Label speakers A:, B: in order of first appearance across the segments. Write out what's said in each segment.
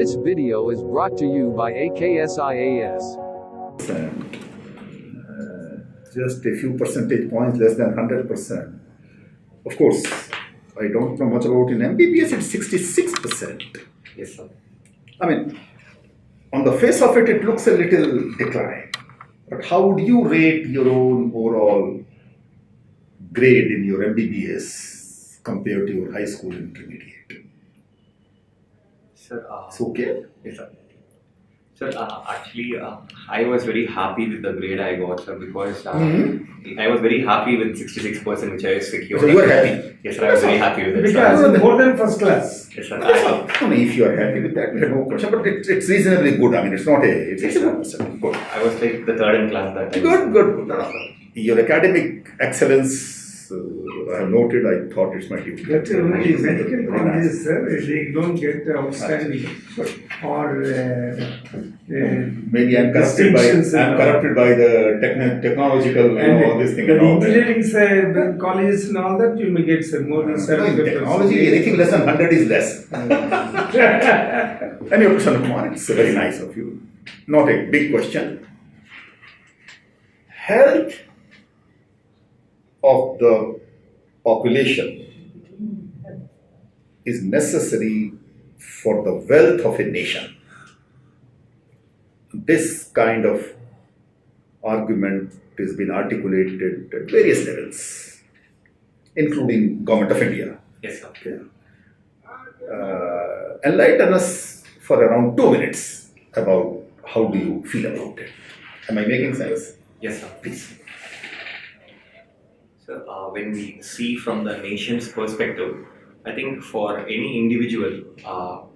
A: This video is brought to you by AKS IAS.
B: Just a few percentage points less than 100%. Of course, I don't know much about in MBBS, it's 66%.
C: Yes, sir.
B: I mean, on the face of it, it looks a little decline. But how would you rate your own overall grade in your MBBS compared to your high school intermediate?
C: Sir,
B: It's okay?
C: yes, sir. Sir, actually, I was very happy with the grade I got, sir, because I was very happy with 66%, which I secured.
B: So you are happy?
C: Yes, sir, I was very happy with it.
D: Because
C: sir.
D: more than first class.
C: Yes, sir.
B: I mean, if you are happy with that, no question. But it's reasonably good. I mean, it's not a, it's a good percent. Good.
C: I was like the third in class that time.
B: Good. Your academic excellence, I have noted, I thought it's my duty.
D: But only medical colleges, sir, they don't get outstanding or
B: Maybe I'm corrupted by the technological, all this thing.
D: The
B: and all that.
D: engineering colleges and all that, you may get more than 70%.
B: Technology, anything less than 100 is less. And your question, Kumar, it's very nice of you. Not a big question. Health of the population is necessary for the wealth of a nation. This kind of argument has been articulated at various levels, including Government of India.
C: Yes, sir.
B: Okay. Enlighten us for around 2 minutes about how do you feel about it. Am I making sense?
C: Yes, sir.
B: Please.
C: So, when we see from the nation's perspective, I think for any individual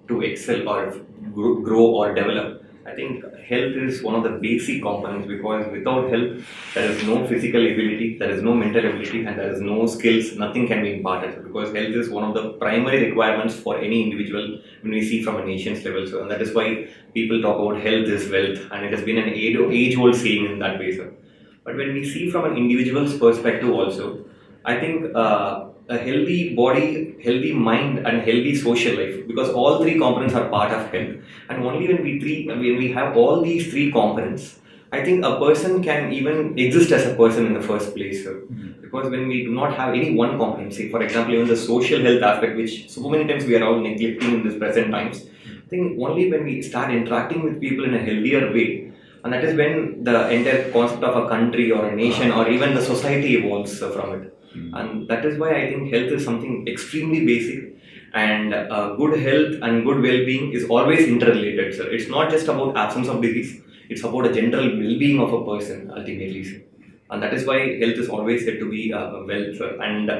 C: to excel or grow or develop, I think health is one of the basic components, because without health, there is no physical ability, there is no mental ability, and there is no skills, nothing can be imparted. Because health is one of the primary requirements for any individual when we see from a nation's level. So, and that is why people talk about health is wealth, and it has been an age-old saying in that way, sir. But when we see from an individual's perspective also, I think a healthy body, healthy mind and healthy social life, because all three components are part of health. And only when we have all these three components, I think a person can even exist as a person in the first place. Because when we do not have any one component, say for example even the social health aspect, which so many times we are all neglecting in this present times, I think only when we start interacting with people in a healthier way, and that is when the entire concept of a country or a nation or even the society evolves from it. And that is why I think health is something extremely basic, and good health and good well-being is always interrelated, sir. It's not just about absence of disease, it's about a general well-being of a person ultimately, sir. And that is why health is always said to be wealth, sir. And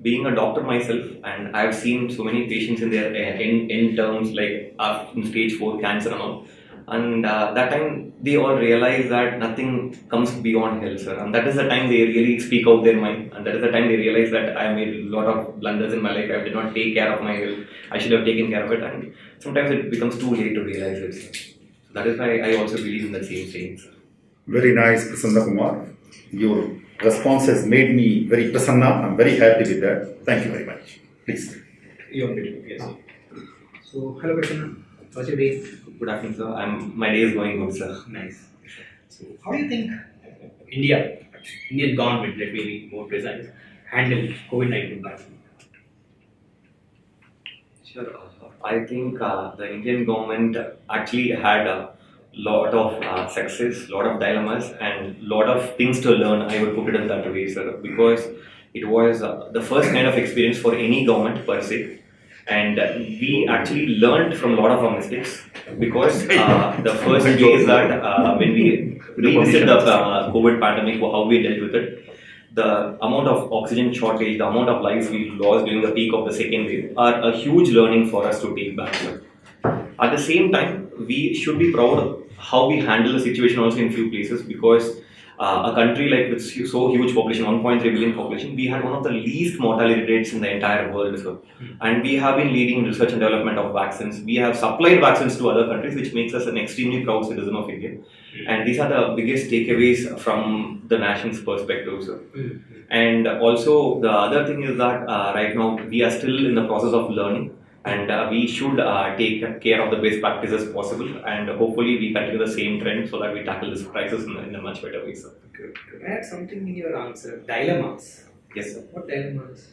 C: being a doctor myself, and I have seen so many patients in their end terms, like in stage 4 cancer and all. And that time they all realize that nothing comes beyond health, sir. And that is the time they really speak out their mind, and that is the time they realize that I made a lot of blunders in my life. I did not take care of my health. I should have taken care of it, and sometimes it becomes too late to realize it, sir. So that is why I also believe in the same saying, sir.
B: Very nice, Prassanna Kumar. Your response has made me very prasanna. I'm very happy with that. Thank you very much. Please.
E: You're good, yes. So, hello Prassanna. How's your day?
C: Good afternoon, sir. My day is going good, sir.
E: Nice. So, how do you think Indian government, let me be more precise, handle COVID-19 vaccine?
C: Sure. I think the Indian government actually had a lot of success, lot of dilemmas, and lot of things to learn. I would put it in that way, sir, because it was the first kind of experience for any government per se. And we actually learned from a lot of our mistakes, because the first thing is that when we revisited the COVID pandemic, how we dealt with it, the amount of oxygen shortage, the amount of lives we lost during the peak of the second wave are a huge learning for us to take back. At the same time, we should be proud of how we handle the situation also in few places, because a country like with so huge population, 1.3 billion population, we had one of the least mortality rates in the entire world, sir. And we have been leading in research and development of vaccines. We have supplied vaccines to other countries, which makes us an extremely proud citizen of India. And these are the biggest takeaways from the nation's perspective, sir. And also the other thing is that right now we are still in the process of learning. and we should take care of the best practices possible, and hopefully we continue the same trend so that we tackle this crisis in a much better way, sir.
E: Good. Add something in your answer. Dilemmas.
C: Yes, sir.
E: What dilemmas?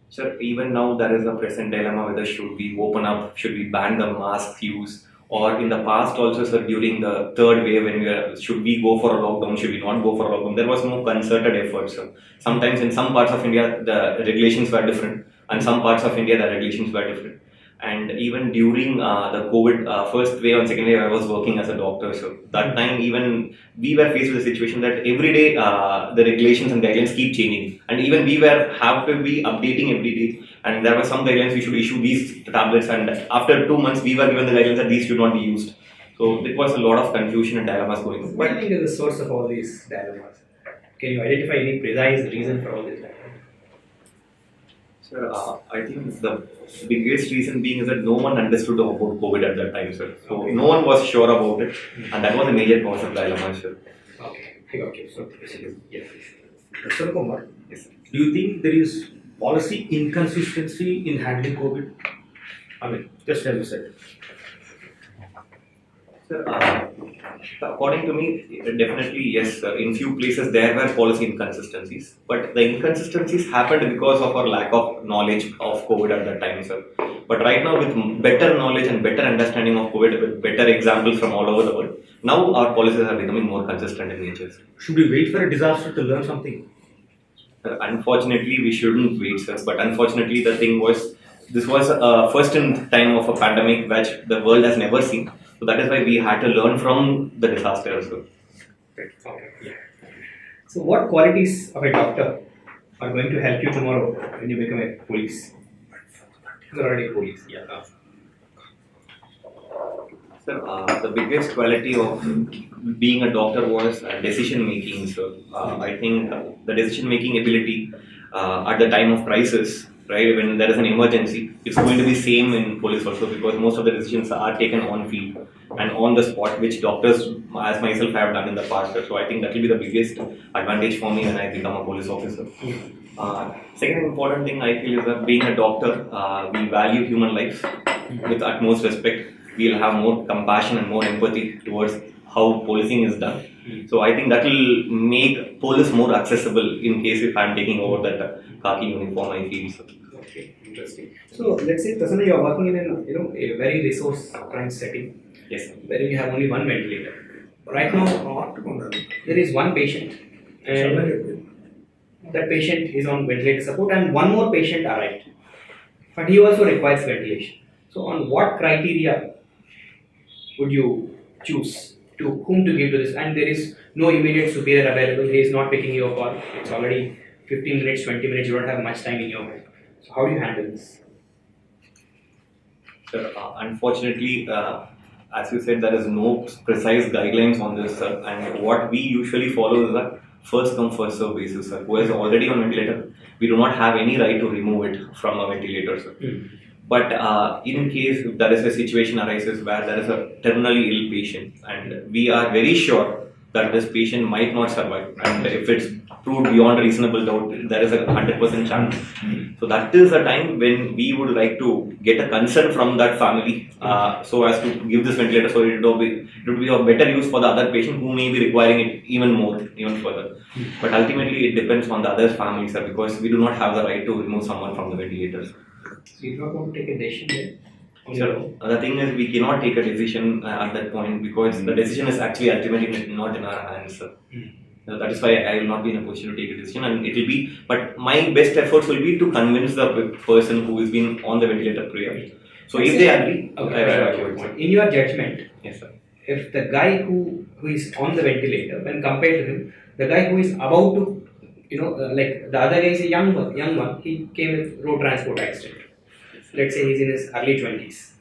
C: Sir, even now there is a present dilemma whether should we open up, should we ban the mask use, or in the past also, sir, during the third wave, when should we go for a lockdown, should we not go for a lockdown? There was no concerted effort, sir. Sometimes in some parts of India the regulations were different, and some parts of India the regulations were different. And even during the COVID first wave and second wave, I was working as a doctor. So that time, even we were faced with a situation that every day the regulations and guidelines keep changing, and even we have to be updating every day. And there were some guidelines we should issue these tablets, and after 2 months, we were given the guidelines that these should not be used. So there was a lot of confusion and dilemmas going on.
E: What do you think is the source of all these dilemmas? Can you identify any precise reason for all these dilemmas?
C: Sir, I think the biggest reason being is that no one understood about COVID at that time, sir. So no one was sure about it, and that was a major cause of dilemma, sir.
E: Okay. So yes. Sir Kumar,
C: Yes, sir.
F: Do you think there is policy inconsistency in handling COVID? I mean, just as you said.
C: Sir, according to me, definitely yes, sir. In few places there were policy inconsistencies, but the inconsistencies happened because of our lack of knowledge of COVID at that time, sir. But right now, with better knowledge and better understanding of COVID, with better examples from all over the world, now our policies are becoming more consistent in nature, sir.
F: Should we wait for a disaster to learn something?
C: Unfortunately, we shouldn't wait, sir. But unfortunately, the thing was, this was first in time of a pandemic which the world has never seen. So that is why we had to learn from the disaster as well.
E: Okay. So what qualities of a doctor are going to help you tomorrow when you become a police? You're already a police. Yeah.
C: Sir, the biggest quality of being a doctor was decision making. So I think the decision making ability at the time of crisis, right, when there is an emergency, it's going to be same in police also, because most of the decisions are taken on field and on the spot, which doctors, as myself, have done in the past. So I think that will be the biggest advantage for me when I become a police officer. Second important thing I feel is that being a doctor, we value human lives with utmost respect. We'll have more compassion and more empathy towards how policing is done. So I think that will make police more accessible in case if I'm taking over that khaki uniform, I feel. So.
E: Okay, interesting. So let's say, Prassanna, you are working in a very resource-crunch setting.
C: Yes, sir.
E: Where you have only one ventilator. Right now, there is one patient, and that patient is on ventilator support, and one more patient arrived, but he also requires ventilation. So, on what criteria would you choose to whom to give to this? And there is no immediate superior available. He is not picking your call. It's already 15 minutes, 20 minutes. You don't have much time in your hand. So, how do you handle this?
C: Sir, unfortunately, as you said, there is no precise guidelines on this, sir. And what we usually follow is that first come, first serve basis, sir. Who is already on ventilator, we do not have any right to remove it from a ventilator, sir. But in case if there is a situation arises where there is a terminally ill patient, and we are very sure that this patient might not survive, and if it's proved beyond reasonable doubt, there is a 100% chance. So that is a time when we would like to get a consent from that family, so as to give this ventilator, so it would be of better use for the other patient who may be requiring it even further. But ultimately, it depends on the other family, sir, because we do not have the right to remove someone from the ventilators.
E: So you don't want to take a decision there?
C: Sir, the thing is, we cannot take a decision at that point, because the decision is actually ultimately not in our hands, sir. So that is why I will not be in a position to take a decision, and it will be. But my best efforts will be to convince the person who has been on the ventilator prior. So if they agree,
E: in your judgment,
C: yes, sir.
E: If the guy who is on the ventilator, when compared to him, the guy who is about to, like the other guy is a young one, he came with road transport accident. Let's say he's in his early 20s.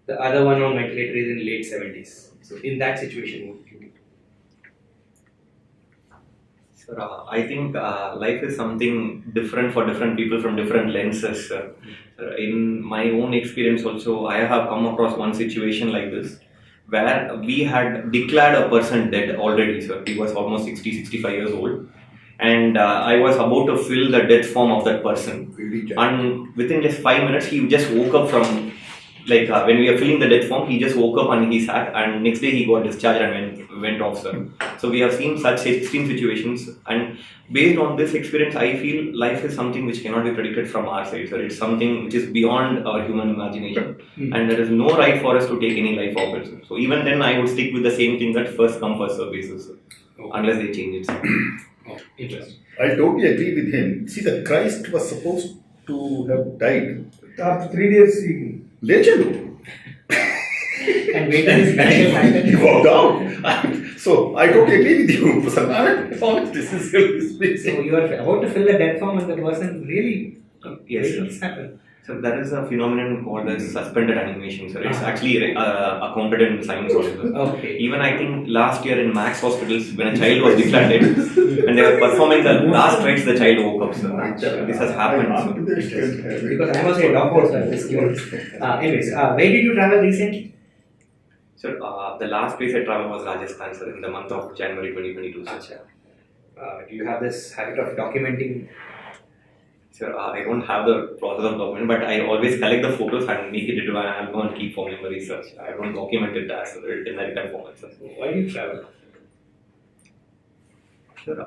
E: The other one on ventilator is in late 70s. So in that situation, what would you do?
C: Sir, I think life is something different for different people from different lenses. In my own experience also, I have come across one situation like this, where we had declared a person dead already, sir. He was almost 60-65 years old. and I was about to fill the death form of that person. And within just 5 minutes, he just woke up from, like when we were filling the death form, he just woke up and he sat, and next day he got discharged and went off, sir. So we have seen such extreme situations, and based on this experience, I feel life is something which cannot be predicted from our side, sir. It's something which is beyond our human imagination, and there is no right for us to take any life of it, sir. So even then, I would stick with the same thing, that first come first serve basis, sir. Unless they change it, sir.
E: Interesting.
B: I totally agree with him. See, the Christ was supposed to have died.
D: After 3 days, he
B: Legend.
E: And wait till his medical factor.
B: He walked out. So I totally agree with you, Prassanna. Honest, this is really
E: So you are about to fill the death form and the person really
C: Yes,
E: making
C: sir.
E: this happen.
C: So that is a phenomenon called as suspended animation, sir. It's actually accounted in science also.
E: Okay.
C: Even I think last year in Max hospitals, when a child was declared dead, and they were performing the last rites, the child woke up, sir. This has happened, sir.
E: Because I was a doctor, so I'm just curious. Anyways, where did you travel recently?
C: Sir, the last place I traveled was Rajasthan, sir, in the month of January 2022. Sir.
E: Do you have this habit of documenting?
C: Sir, I don't have the process of document, but I always collect the photos and make it into an album and keep for memory, sir. I don't document it as in the written format, sir.
E: Why do you travel?
C: Sir,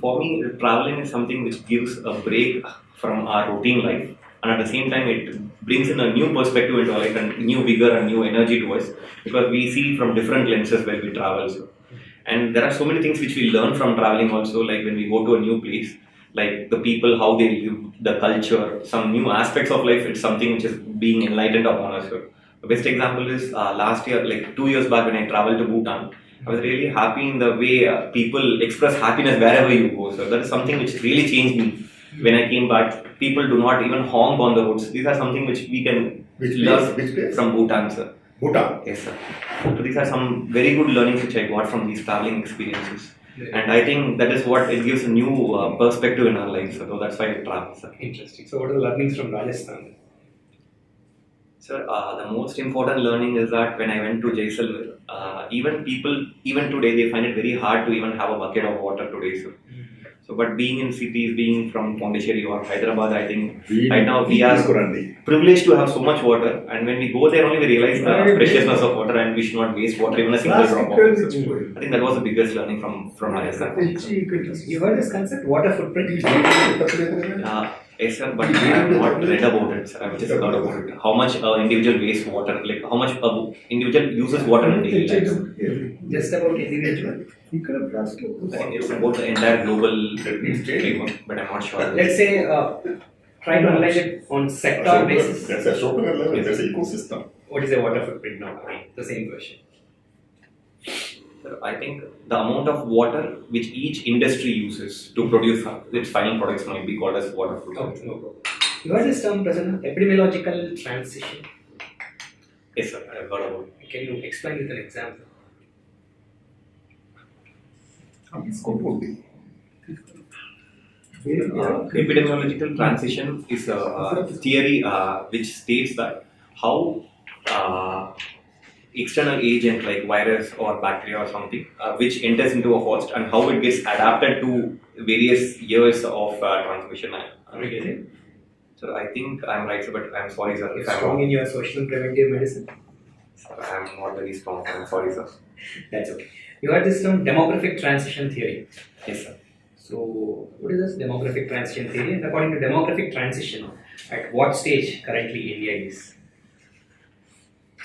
C: for me, traveling is something which gives a break from our routine life, and at the same time, it brings in a new perspective into our life and new vigor and new energy to us, because we see from different lenses when we travel. Sir. And there are so many things which we learn from traveling also, like when we go to a new place, like the people, how they live, the culture, some new aspects of life. It's something which is being enlightened upon us. Sir. The best example is last year, like 2 years back when I traveled to Bhutan. I was really happy in the way people express happiness wherever you go. So that is something which really changed me. When I came back, people do not even honk on the roads. These are something which we can learn from Bhutan, sir.
B: Bhutan.
C: Yes, sir. So these are some very good learnings which I got from these traveling experiences. And I think that is what it gives a new perspective in our lives. So that's why I travel, sir.
E: Interesting. So what are the learnings from Rajasthan?
C: Sir, the most important learning is that when I went to Jaisalmer, even today, they find it very hard to even have a bucket of water today, sir. So, but being in cities, being from Pondicherry or Hyderabad, I think right now we are privileged to have so much water, and when we go there only we realize the preciousness of water, and we should not waste water, even a single drop of it. I think that was the biggest learning from Rajasthan.
E: You heard this concept, water footprint?
C: Yes, sir, but I have not read about it. Sir. I've just heard about it. How much individual wastes water, like how much individual uses water in daily life.
E: Just about individual?
C: It's about the entire global framework, but I'm not sure.
E: Let's say, try to analyze it on sector basis.
B: That's a Schopenhauer level, that's an ecosystem.
E: What is a water footprint now? The same question.
C: I think the amount of water which each industry uses to produce its final products might be called as water footprint.
E: Okay, no problem. You heard this term, Prassanna, epidemiological transition?
C: Yes, sir, I've heard about it.
E: Can you explain with an example?
C: Epidemiological transition is a theory which states that how external agent like virus or bacteria or something which enters into a host and how it gets adapted to various years of transmission.
E: Are we getting?
C: So I think I'm right, sir, but I'm sorry, sir.
E: You're strong in your social and preventive medicine?
C: Sir, I'm not very strong. I'm sorry, sir.
E: That's okay. You heard this term demographic transition theory.
C: Yes, sir.
E: So, what is this demographic transition theory? And according to demographic transition, at what stage currently India is?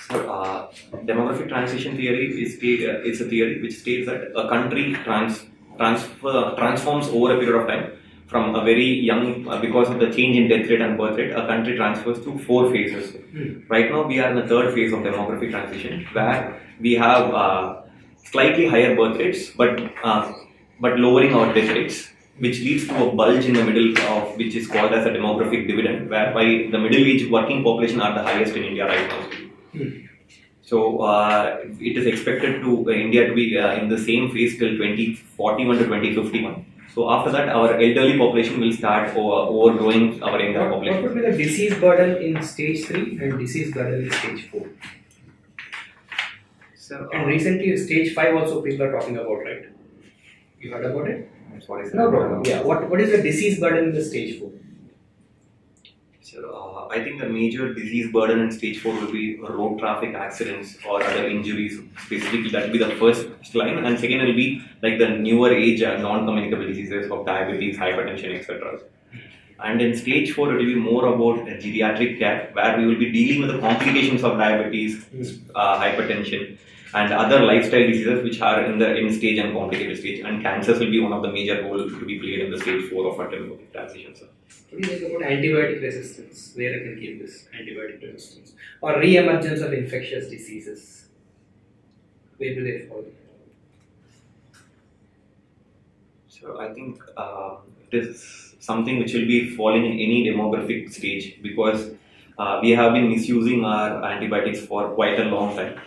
C: So, demographic transition theory is a theory which states that a country transforms over a period of time from a very young, because of the change in death rate and birth rate, a country transfers to 4 phases. Right now, we are in the 3rd phase of demographic transition, where we have slightly higher birth rates, but lowering our death rates, which leads to a bulge in the middle of which is called as a demographic dividend, whereby the middle-aged working population are the highest in India right now. So it is expected to India to be in the same phase till 2041 to 2051. So after that, our elderly population will start overgrowing our younger population.
E: What would be the disease burden in stage 3 and disease burden in stage 4?
C: So,
E: And recently, stage 5 also people are talking about, right? You heard about it?
C: I'm sorry, sir.
E: No problem. Yeah. What is the disease burden in the stage 4?
C: So, I think the major disease burden in stage 4 will be road traffic accidents or other injuries. Specifically, that will be the first line, and second will be like the newer age non-communicable diseases of diabetes, hypertension, etc. And in stage 4, it will be more about geriatric care, where we will be dealing with the complications of diabetes, hypertension, and other lifestyle diseases which are in the end stage and complicated stage. And cancers will be one of the major roles to be played in the stage 4 of Untitled Transition, sir.
E: What do you think about antibiotic resistance? Where I can keep this antibiotic resistance or re-emergence of infectious diseases? Where do they fall?
C: So I think it is something which will be falling in any demographic stage, because we have been misusing our antibiotics for quite a long time.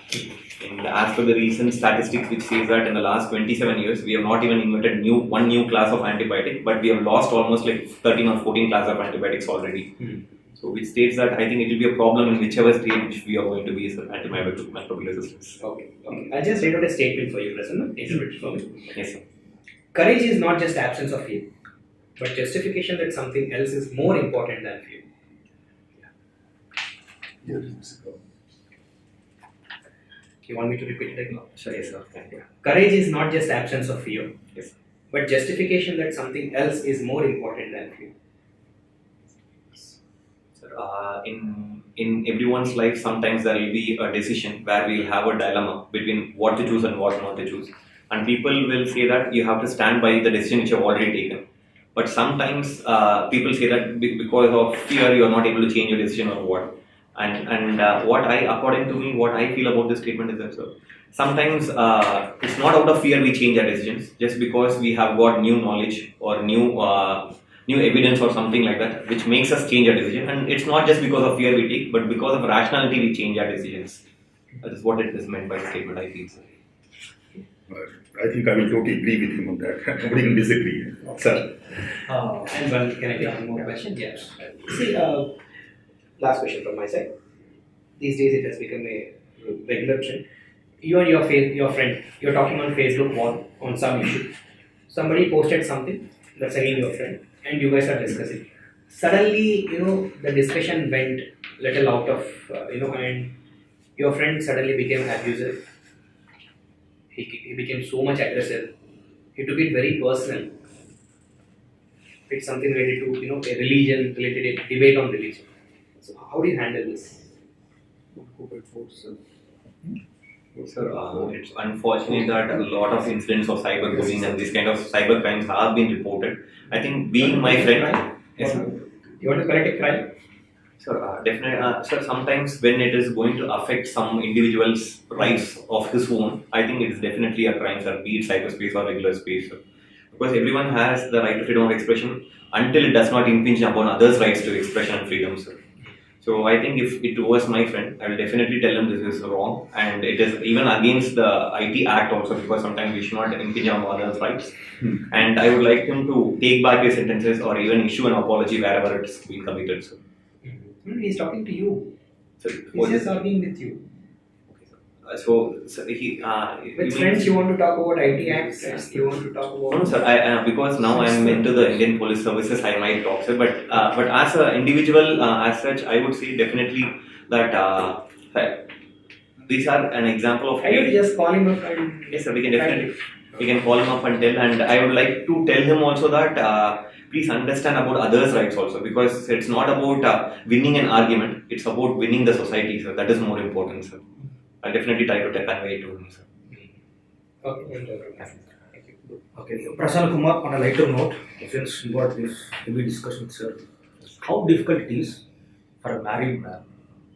C: And as per the recent statistics which says that in the last 27 years, we have not even invented one new class of antibiotic, but we have lost almost like 13 or 14 classes of antibiotics already. So which states that I think it will be a problem in whichever stage we are going to be as antimicrobial resistance.
E: Okay. I'll just read out a statement for you, Prassanna. Interpret it for me.
C: Yes, sir.
E: Courage is not just absence of fear, but justification that something else is more important than fear. You want me to repeat it again?
C: Sure, yes, sir. Thank you.
E: Courage is not just absence of fear,
C: Yes, sir.
E: but justification that something else is more important than fear.
C: Sir, in everyone's life, sometimes there will be a decision where we'll have a dilemma between what to choose and what not to choose. And people will say that you have to stand by the decision which you have already taken. But sometimes people say that because of fear, you are not able to change your decision or what. And according to me, what I feel about this statement is that, sir, sometimes it's not out of fear we change our decisions, just because we have got new knowledge or new evidence or something like that, which makes us change our decision. And it's not just because of fear we take, but because of rationality we change our decisions. That is what it is meant by the statement, I feel, sir.
B: I think I will totally agree with him on that. Nobody will disagree. Sir.
E: And can I take one more question? Yes. See, last question from my side. These days it has become a regular trend. You and your friend, you're talking on Facebook wall on some issue. Somebody posted something that's again your friend, and you guys are discussing. Suddenly, the discussion went little out of, and your friend suddenly became abusive. He became so much aggressive. He took it very personal. It's something related to, a religion, related a debate on religion. So how do you handle this?
C: Sir, it's unfortunate that a lot of incidents of cyberbullying and these kind of cyber crimes have been reported. I think being my friend, yes, sir.
E: You want to correct a crime?
C: Sir, definitely. Sir, sometimes when it is going to affect some individual's rights of his own, I think it is definitely a crime, sir, be it cyberspace or regular space, sir. Because everyone has the right to freedom of expression until it does not impinge upon others' rights to expression and freedom, sir. So I think if it was my friend, I will definitely tell him this is wrong, and it is even against the IT Act also, because sometimes we should not impinge on others' rights. And I would like him to take back his sentences or even issue an apology wherever it's been committed, sir.
E: He's talking to you.
C: So,
E: He's just arguing with you.
C: So
E: With friends, you want to talk about IT Acts, you want to talk about...
C: No, sir, because now I am into the Indian Police Services, I might talk, sir, but as an individual, as such, I would say definitely that these are an example of...
E: I would just call him up and...
C: Yes, sir, we can call him up and tell, and I would like to tell him also that please understand about others' rights also, because it's not about winning an argument, it's about winning the society, sir. That is more important, sir. I'll definitely try to convey it to him, sir.
F: Okay, Prassanna, Kumar, on a lighter note, since we got this heavy discussion, sir, how difficult it is for a married man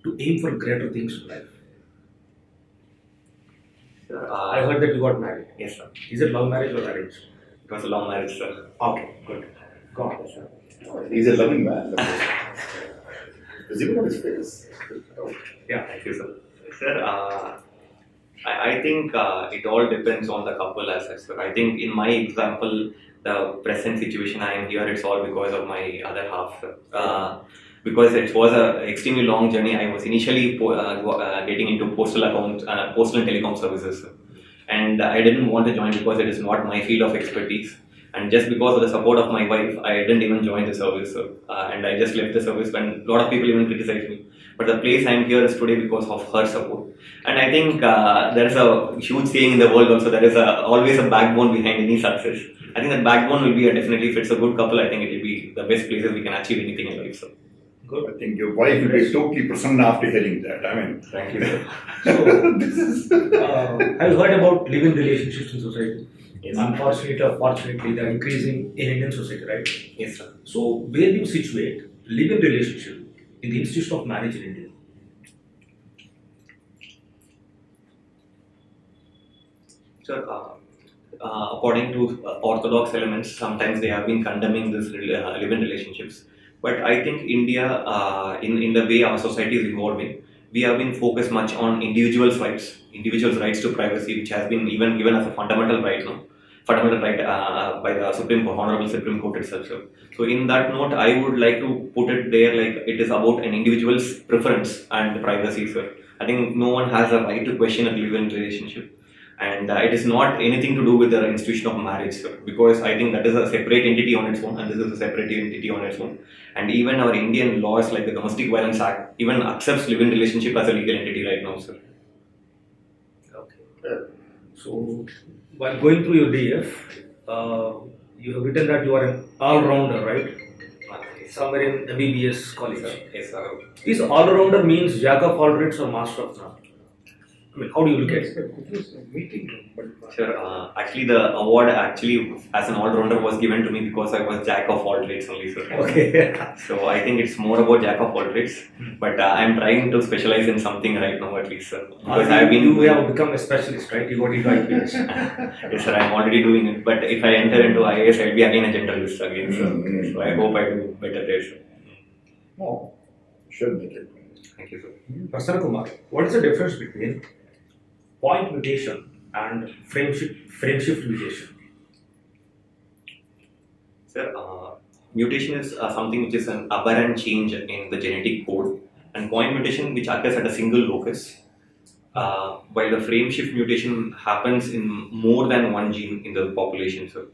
F: to aim for greater things in life?
C: Sir,
F: I heard that you got married.
C: Yes, sir.
F: Is it love marriage or arranged?
C: It was a long marriage, sir.
F: Okay, good. Got it, sir.
B: He's a loving man. Visible on his face.
C: Yeah, thank you, sir. Sir, I think it all depends on the couple as such, sir. I think in my example, the present situation I am here, it's all because of my other half, sir. Because it was an extremely long journey. I was initially getting into postal and telecom services, sir. and I didn't want to join because it is not my field of expertise. And just because of the support of my wife, I didn't even join the service, and I just left the service when a lot of people even criticized me. But the place I am here is today because of her support. And I think there is a huge saying in the world also, there is always a backbone behind any success. I think that backbone will be definitely, if it's a good couple, I think it will be the best places we can achieve anything in life. So.
B: Good. I think your wife will be totally Prassanna after hearing that. I mean,
C: Thank you, sir.
F: So,
B: this is.
F: I've heard about living relationships in society.
C: Yes.
F: Unfortunately or fortunately, they're increasing in Indian society, right?
C: Yes, sir.
F: So, where do you situate living relationship in the institution of marriage in India?
C: Sir, according to orthodox elements, sometimes they have been condemning this live-in relationships. But I think India, in the way our society is evolving, we have been focused much on individuals' rights to privacy, which has been even given as a fundamental right now, by the Honorable Supreme Court itself. So in that note, I would like to put it there like it is about an individual's preference and privacy, sir. I think no one has a right to question a live-in relationship. And it is not anything to do with the institution of marriage, sir, because I think that is a separate entity on its own, and this is a separate entity on its own. And even our Indian laws, like the Domestic Violence Act, even accepts live-in relationship as a legal entity right now, sir.
F: Okay. So, while going through your DF, you have written that you are an all-rounder, right? Somewhere in MBBS college.
C: Yes, sir.
F: Is all-rounder means jack of all trades or master of none? I mean, how do you look at it?
C: Sure. Actually, the award as an all-rounder was given to me because I was jack of all trades only, sir.
F: Okay.
C: So I think it's more about jack of all trades, but I'm trying to specialize in something right now at least, sir. Because
F: You have become a specialist, right? You got into IPS.
C: Yes, sir. I'm already doing it. But if I enter into IAS, I'll be again a generalist again, sir. So I hope I do better there, sir.
B: Oh, should make it.
C: Thank you, sir.
F: Prassanna Kumar, what is the difference between point mutation and frameshift mutation?
C: Sir, mutation is something which is an aberrant change in the genetic code, and point mutation which occurs at a single locus, while the frameshift mutation happens in more than one gene in the population, sir.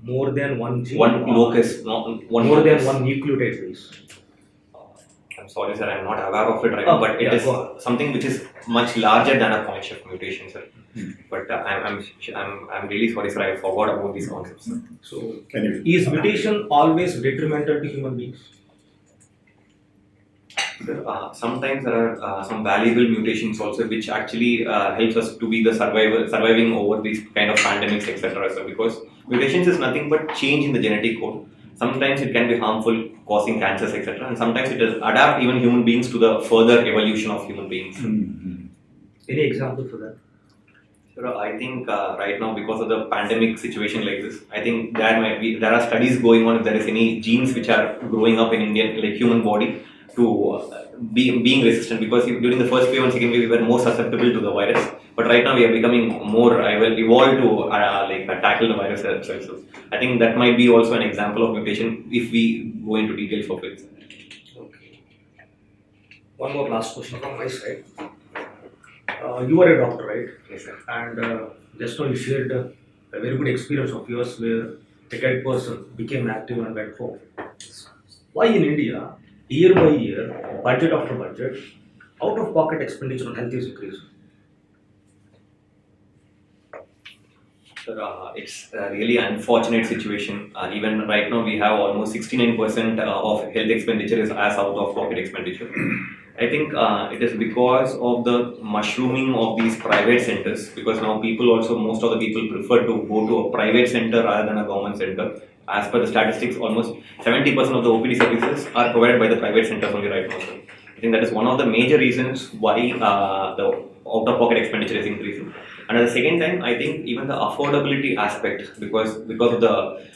F: More than one gene?
C: One locus, not one
F: More
C: locus.
F: than one nucleotide base.
C: I'm sorry, sir, I'm not aware of it right now, but it is something which is much larger than a point shift mutation, sir. But I'm really sorry, sir, I forgot about these concepts, sir.
F: So,
B: Can
F: is mutation always detrimental to human beings?
C: Sir, sometimes there are some valuable mutations also, which actually helps us to be the surviving over these kind of pandemics, etc. So, because mutations is nothing but change in the genetic code. Sometimes it can be harmful, causing cancers, etc. And sometimes it does adapt even human beings to the further evolution of human beings.
F: Any example for that?
C: Sure, I think right now, because of the pandemic situation like this, I think there are studies going on if there is any genes which are growing up in Indian human body to being resistant, because during the first wave and second wave we were more susceptible to the virus, but right now we are becoming more evolved to tackle the virus itself. So I think that might be also an example of mutation if we go into details of it.
F: Okay. One more last question from my side. You are a doctor, right?
C: Yes, sir.
F: And just now you shared a very good experience of yours where a dead person became active and went home. Why in India, year by year, budget after budget, out-of-pocket expenditure on health is increasing?
C: It's a really unfortunate situation. Even right now, we have almost 69% of health expenditure is as out-of-pocket expenditure. I think it is because of the mushrooming of these private centers, because now most of the people prefer to go to a private center rather than a government center. As per the statistics, almost 70% of the OPD services are provided by the private centers only right now, sir. I think that is one of the major reasons why the out-of-pocket expenditure is increasing. And at the second time, I think even the affordability aspect, because of the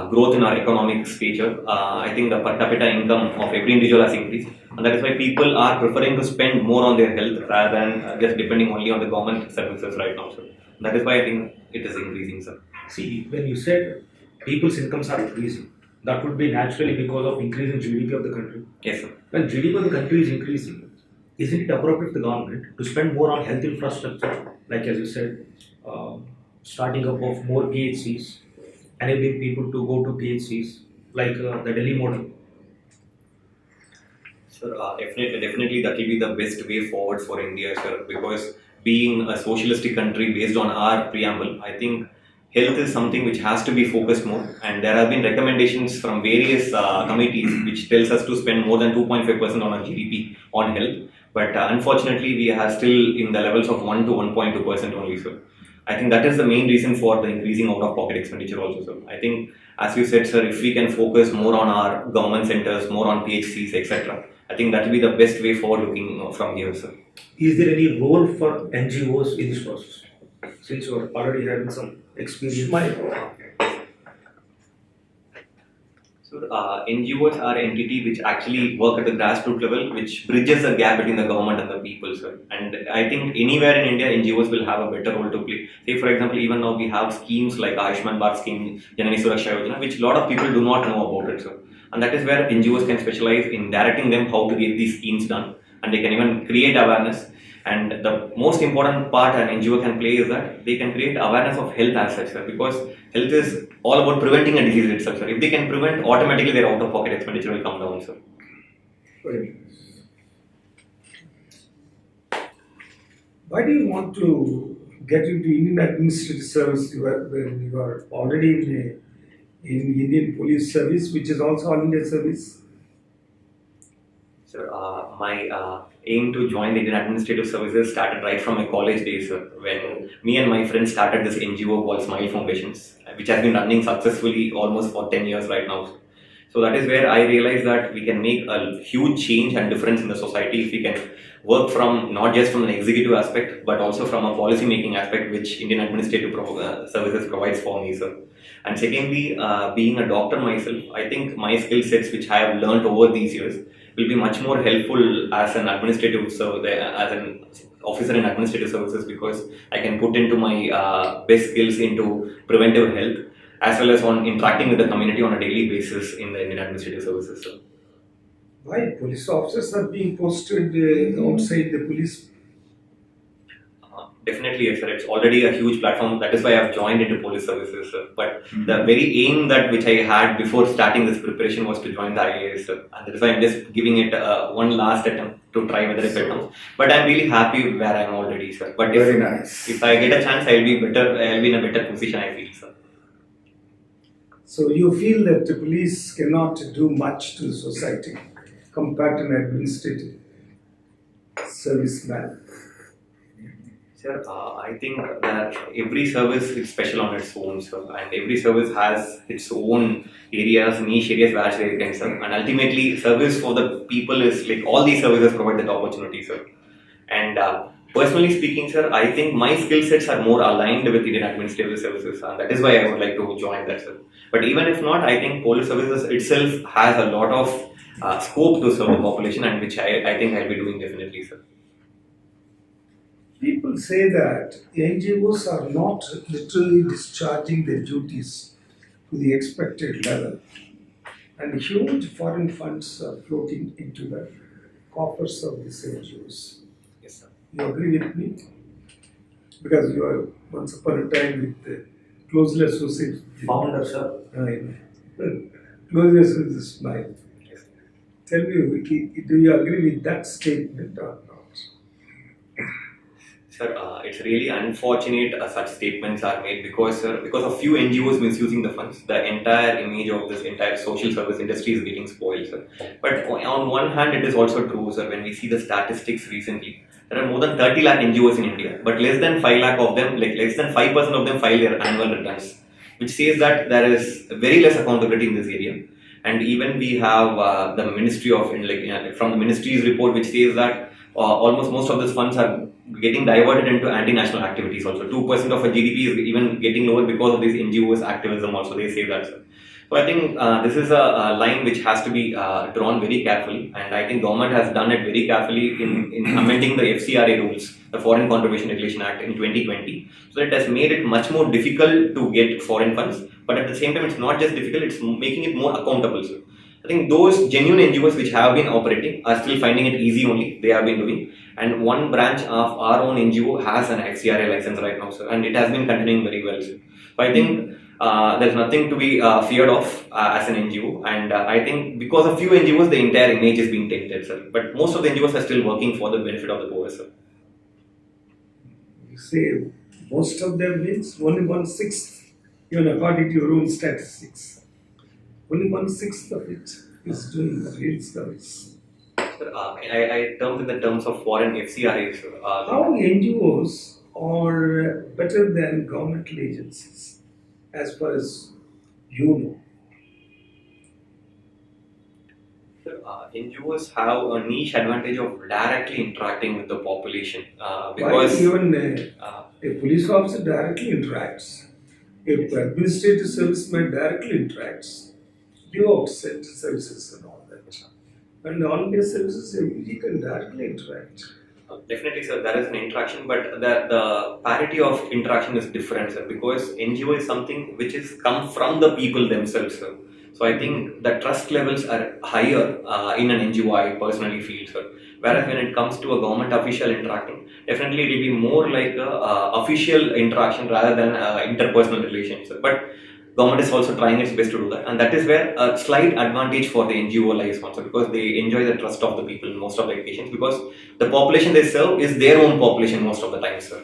C: growth in our economic stature, I think the per capita income of every individual has increased, and that is why people are preferring to spend more on their health rather than just depending only on the government services right now, sir. That is why I think it is increasing, sir.
F: See, when you said people's incomes are increasing, that would be naturally because of increase in GDP of the country.
C: Yes, sir.
F: When GDP of the country is increasing, isn't it appropriate for the government to spend more on health infrastructure, like as you said, starting up of more PHCs, enabling people to go to PHCs, like the Delhi model?
C: Sir, definitely that will be the best way forward for India, sir, because being a socialistic country based on our preamble, I think health is something which has to be focused more, and there have been recommendations from various committees which tells us to spend more than 2.5% on our GDP on health, but unfortunately we are still in the levels of 1 to 1.2% only, sir. I think that is the main reason for the increasing out-of-pocket expenditure also, sir. I think, as you said, sir, if we can focus more on our government centers, more on PHCs, etc., I think that will be the best way forward looking from here, sir.
F: Is there any role for NGOs in this process? Since you are already having some experience.
C: So NGOs are entity which actually work at the grassroots level, which bridges the gap between the government and the people, sir. And I think anywhere in India, NGOs will have a better role to play. Say, for example, even now we have schemes like Ayushman Bharat scheme, Janani Suraksha Yojana, which a lot of people do not know about it, sir. And that is where NGOs can specialize in directing them how to get these schemes done, and they can even create awareness. And the most important part an NGO can play is that they can create awareness of health as such, sir, because health is all about preventing a disease itself, sir. If they can prevent, automatically their out-of-pocket expenditure will come down, sir.
D: Why do you want to get into Indian administrative service when you are already in Indian police service, which is also all India service?
C: Sir, my aim to join the Indian Administrative Services started right from my college days, sir, when me and my friends started this NGO called Smile Foundations, which has been running successfully almost for 10 years right now. So that is where I realized that we can make a huge change and difference in the society if we can work from not just from an executive aspect, but also from a policy making aspect, which Indian Administrative Services provides for me, sir. And secondly, being a doctor myself, I think my skill sets which I have learned over these years will be much more helpful as an administrative as an officer in administrative services, because I can put into my best skills into preventive health as well as on interacting with the community on a daily basis in the Indian administrative services. So.
D: Why police officers are being posted outside the police?
C: Definitely, yes, sir. It's already a huge platform. That is why I've joined into police services, sir. But the very aim that which I had before starting this preparation was to join the IAS, sir. And that is why I'm just giving it one last attempt to try whether it comes. But I'm really happy where I am already, sir. But
B: Very nice.
C: If I get a chance, I'll be in a better position, I feel, sir.
D: So you feel that the police cannot do much to society compared to an administrative serviceman?
C: Sir, I think that every service is special on its own, sir, and every service has its own areas, niche areas where they can serve. And ultimately, service for the people is like all these services provide that opportunity, sir. And personally speaking, sir, I think my skill sets are more aligned with Indian Administrative Services, and that is why I would like to join that, sir. But even if not, I think police services itself has a lot of scope to serve the population, and which I think I'll be doing definitely, sir.
D: People say that NGOs are not literally discharging their duties to the expected level, and huge foreign funds are floating into the coffers of these NGOs.
C: Yes, sir.
D: You agree with me? Because you are once upon a time with the closely associated
F: Founder, sir.
D: closely associated with Smile.
C: Yes.
D: Tell me, do you agree with that statement or not?
C: Sir, it's really unfortunate such statements are made because of few NGOs misusing the funds, the entire image of this entire social service industry is getting spoiled, sir. But on one hand, it is also true, sir, when we see the statistics recently, there are more than 30 lakh NGOs in India, but less than 5 lakh of them, like less than 5% of them file their annual returns, which says that there is very less accountability in this area. And even we have the Ministry of, from the Ministry's report, which says that almost most of these funds are getting diverted into anti-national activities also. 2% of a GDP is even getting lower because of this NGOs activism also, they say that, sir. So I think this is a line which has to be drawn very carefully, and I think government has done it very carefully in amending the FCRA rules, the Foreign Contribution Regulation Act in 2020. So it has made it much more difficult to get foreign funds, but at the same time it's not just difficult, it's making it more accountable, sir. I think those genuine NGOs which have been operating are still finding it easy only, they have been doing. And one branch of our own NGO has an XCRA license right now, sir, and it has been continuing very well, sir. So I think there's nothing to be feared of as an NGO, and I think because of few NGOs, the entire image is being tainted, sir. But most of the NGOs are still working for the benefit of the poor, sir.
D: You say most of them means only 1/6, even according to your own statistics. Only 1/6 of it is doing the real service.
C: Sir, I termed in the terms of foreign FCRAs, sir.
D: How NGOs are better than governmental agencies, as far as you know?
C: NGOs have a niche advantage of directly interacting with the population
D: Why
C: because
D: even a police officer directly interacts, a administrative serviceman directly interacts, give out services and all that. And on-day services, he can directly interact.
C: definitely, sir, there is an interaction, but the parity of interaction is different, sir, because NGO is something which is come from the people themselves, sir. So I think the trust levels are higher in an NGO, I personally feel, sir. Whereas when it comes to a government official interacting, definitely it will be more like a official interaction rather than interpersonal relations, sir. But government is also trying its best to do that, and that is where a slight advantage for the NGO lies also, because they enjoy the trust of the people in most of the occasions, because the population they serve is their own population most of the time, sir.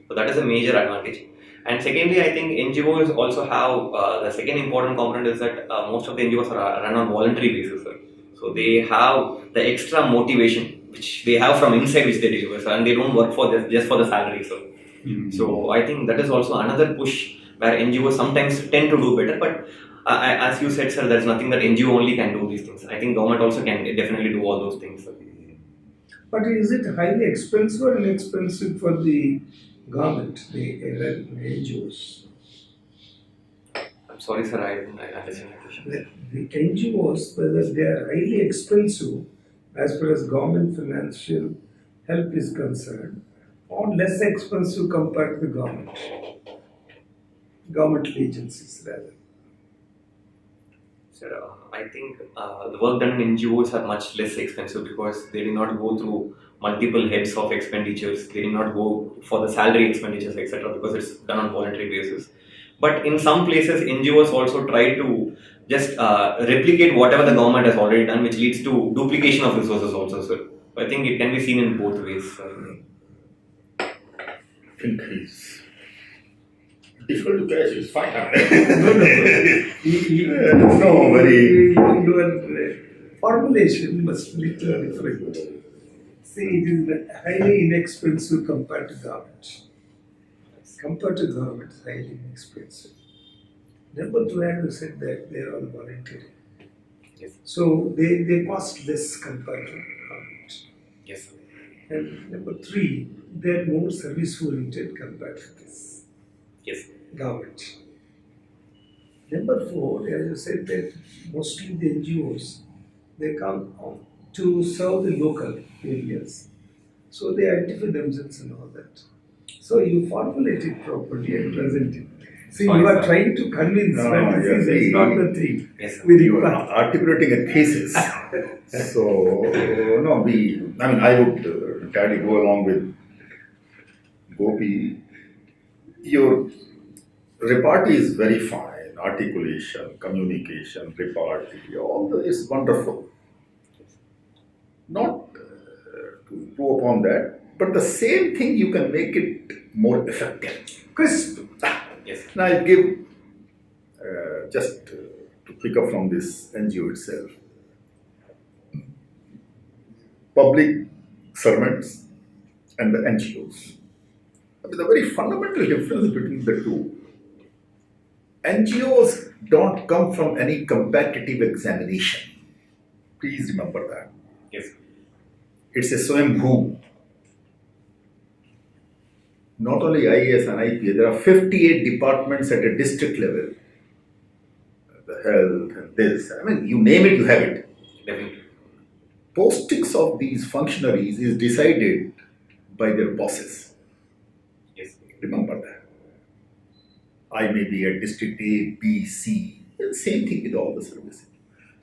C: So that is a major advantage. And secondly, I think NGOs also have the second important component is that most of the NGOs are run on voluntary basis, sir. So they have the extra motivation which they have from inside which they deliver, sir, and they don't work for just for the salary, sir. So I think that is also another push where NGOs sometimes tend to do better, but as you said, sir, there's nothing that NGO only can do these things. I think government also can definitely do all those things, sir.
D: But is it highly expensive or inexpensive for the government, the NGOs?
C: I'm sorry, sir, I didn't understand the question.
D: The NGOs, whether they are highly expensive as far as government financial help is concerned, or less expensive compared to the governmental agencies rather.
C: Sir, I think the work done in NGOs are much less expensive because they did not go through multiple heads of expenditures. They did not go for the salary expenditures, etc., because it's done on voluntary basis. But in some places, NGOs also try to just replicate whatever the government has already done, which leads to duplication of resources also, sir. I think it can be seen in both ways.
B: Increase. Difficult to catch, it's fine.
D: No,
B: very.
D: Your formulation must be little different. See, it is highly inexpensive compared to government. Compared to government, it's highly inexpensive. Number two, as you said that they are all voluntary.
C: Yes.
D: So they cost less compared to government.
C: Yes, sir.
D: And number three, they are more service oriented compared to this
C: Yes.
D: government. Number four, as you said that mostly the NGOs, they come to serve the local areas. So they identify themselves and all that. So you formulate it properly and present it. See,
C: Sorry,
D: you are
C: sir.
D: trying to convince, but this is not the thing.
C: Yes, sir.
D: We
B: You are
D: require.
B: articulating a thesis. So, no, I would entirely go along with Gopi. Your repartee is very fine. Articulation, communication, repartee, all that is wonderful. Not to improve upon that, but the same thing you can make it more effective.
D: Crisp.
C: Yes.
B: Now I'll give just to pick up from this NGO itself. Public servants and the NGOs. I mean, the very fundamental difference between the two. NGOs don't come from any competitive examination. Please remember that.
C: Yes.
B: It's a Swayambhu. Not only IAS and IPA, there are 58 departments at a district level. The health and this, I mean, you name it, you have it.
C: Definitely.
B: Postings of these functionaries is decided by their bosses.
C: Yes.
B: Remember that. I may be at district A, B, C. The same thing with all the services.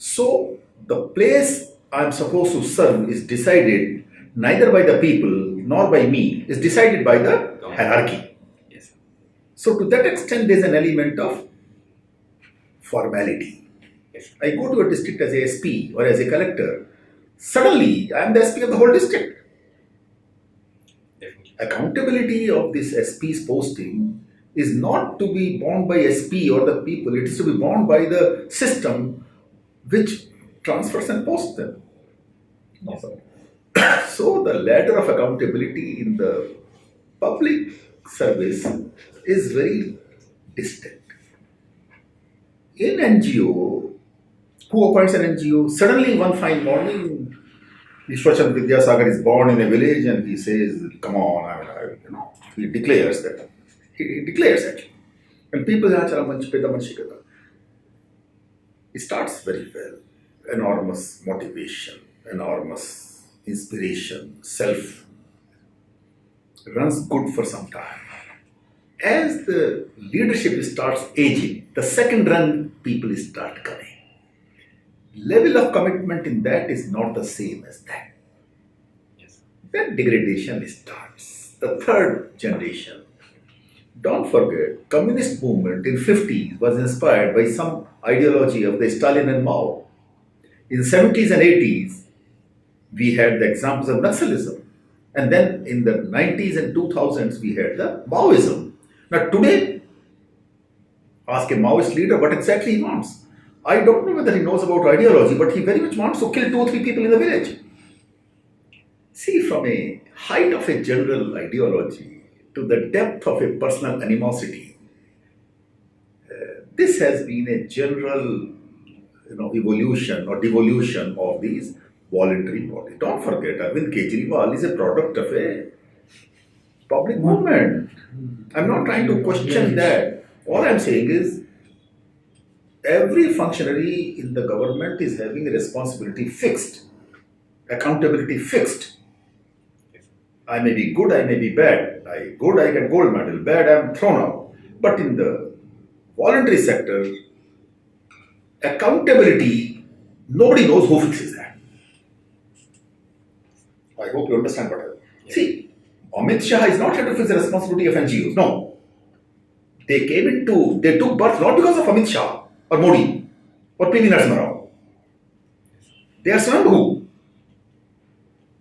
B: So the place I'm supposed to serve is decided neither by the people nor by me, is decided by the hierarchy.
C: Yes.
B: So to that extent, there's an element of formality.
C: Yes.
B: I go to a district as a SP or as a collector, suddenly I am the SP of the whole district.
C: Definitely.
B: Accountability of this SP's posting is not to be borne by SP or the people, it is to be borne by the system which transfers and posts them.
C: Yes.
B: So the ladder of accountability in the public service is very distant. In NGO, who appoints an NGO? Suddenly one fine morning, Vishwachandra Vidyasagar is born in a village and he says, come on, he declares that. He declares it. And people say, it starts very well. Enormous motivation, enormous inspiration, self runs good for some time. As the leadership starts aging, the second run people start coming. Level of commitment in that is not the same as that.
C: Yes.
B: Then degradation starts. The third generation. Don't forget, communist movement in 50s was inspired by some ideology of the Stalin and Mao. In 70s and 80s, we had the examples of Naxalism. And then in the 90s and 2000s, we had the Maoism. Now today, ask a Maoist leader what exactly he wants. I don't know whether he knows about ideology, but he very much wants to kill 2 or 3 people in the village. See, from a height of a general ideology to the depth of a personal animosity, this has been a general evolution or devolution of these voluntary bodies. Don't forget, Arvind Kejriwal is a product of a public movement. I'm not trying to question that. All I'm saying is, every functionary in the government is having a responsibility fixed, accountability fixed. I may be good, I may be bad. Good, I get gold medal. Bad, I'm thrown out. But in the voluntary sector, accountability, nobody knows who fixes that. I hope you understand what I mean. See, Amit Shah is not here to fix the responsibility of NGOs. No. They took birth not because of Amit Shah or Modi or P.V. Narasimha Rao. They are Swambhu.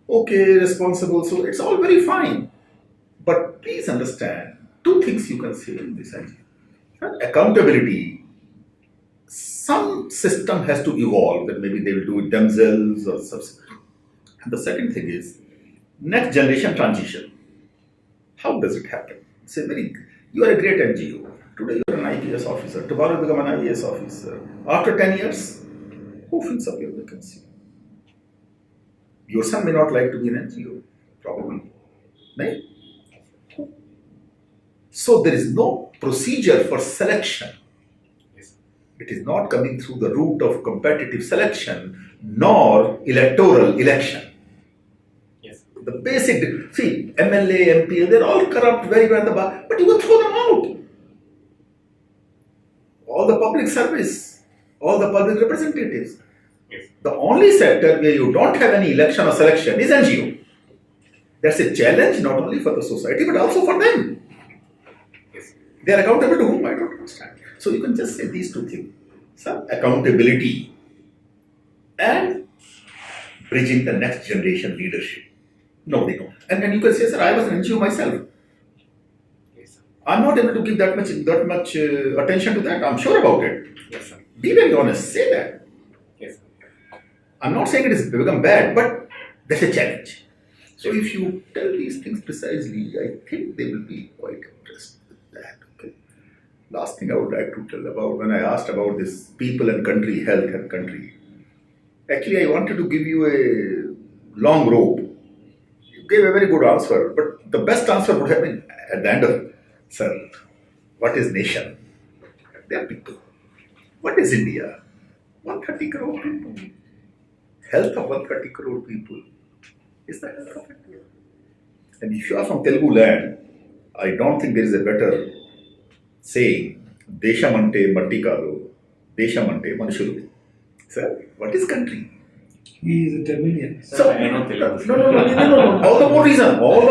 B: Okay, responsible, so it's all very fine. But please understand, 2 things you can say in this NGO. Accountability, some system has to evolve, that maybe they will do it themselves or something. And the second thing is, next generation transition. How does it happen? You are a great NGO. Today you are an IPS officer. Tomorrow you become an IAS officer. After 10 years, who fills up your vacancy? Your son may not like to be an NGO, probably. Right? So there is no procedure for selection. It is not coming through the route of competitive selection nor electoral election.
C: Yes.
B: The basic, see, MLA, MP, they're all corrupt, very bad, but you will throw them out. All the public service, all the public representatives.
C: Yes.
B: The only sector where you don't have any election or selection is NGO. That's a challenge not only for the society but also for them.
C: Yes.
B: They are accountable to whom? I don't understand. So you can just say these 2 things. Some accountability and bridging the next generation leadership. Nobody knows. And then you can say, sir, I was an NGO myself.
C: Yes.
B: I'm not able to give that much attention to that. I'm sure about it.
C: Yes, sir.
B: Be very honest. Say that.
C: Yes.
B: I'm not saying it has become bad, but that's a challenge. So if you tell these things precisely, I think they will be quite impressed with that. Okay. Last thing I would like to tell about, when I asked about this people and country, health and country. Actually, I wanted to give you a long rope. You gave a very good answer, but the best answer would have been at the end of, sir, what is nation? They are people. What is India? 130 crore people. Health of 130 crore people is the health of India. And if you are from Telugu land, I don't think there is a better saying, Deshamante Matti Kadu, Deshamante Manushyulu. Sir, what is country?
D: He is a Tamilian.
B: So,
C: I know
B: no,
C: Telugu.
B: no. All the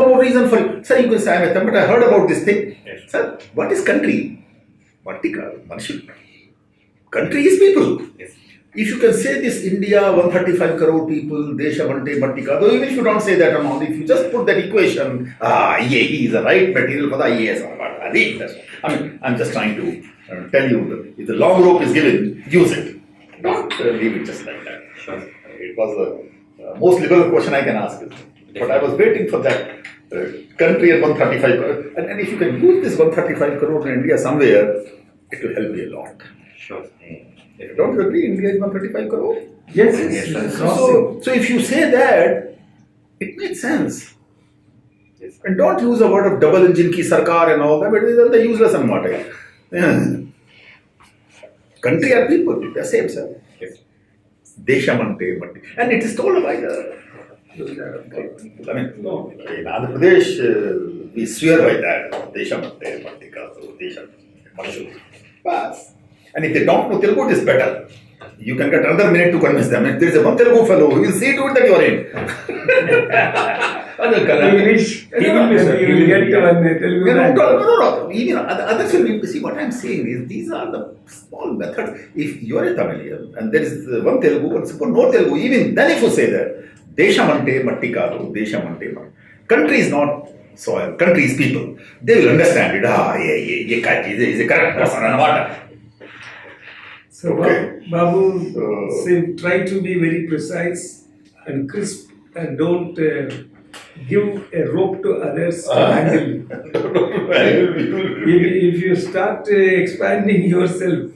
B: more reason for you. Sir, you can say, I'm a Tamil, but I heard about this thing.
C: Yes.
B: Sir, what is country? Vertical, Manushul. Country is people.
C: Yes.
B: If you can say this India, 135 crore people, Desha Mante Mattika, though even if you don't say that amount, if you just put that equation, he is the right material for the IAS. I mean, I'm just trying to tell you that if the long rope is given, use it. Don't leave it just like that.
C: Sure.
B: It was the most liberal question I can ask. But I was waiting for that country at 135 crore. And if you can use this 135 crore in India somewhere, it will help you a lot.
C: Sure.
B: Don't you agree? India is 135 crore?
D: Yes,
C: Yes,
D: yes.
C: sir.
B: So if you say that, it makes sense.
C: Yes.
B: And don't use the word of double engine ki sarkar and all that, but it is the useless and what. Yeah. Country are people, they are same, sir.
C: Yes.
B: Deshamante, and it is told by the. I mean, in Andhra Pradesh, we swear by that. Deshamante, Mattika, Deshamante, Bas. And if they don't know Telugu, it is better. You can get another minute to convince them. If there is a one Telugu fellow, he will see to it that you are in.
D: He will be, sir. You will get one Telugu man.
B: No. Even others will be. See, what I am saying is these are the small methods. If you are a Tamilian and there is one Telugu, and suppose no Telugu, even then if you say that, Deshamante Mattikadu, Deshamante Mattikadu. Country is not soil, country is people. They will understand it. Is a correct person and what.
D: So,
B: Okay.
D: Babu,
B: So-
D: say, try to be very precise and crisp and don't give a rope to others to handle. If you start expanding yourself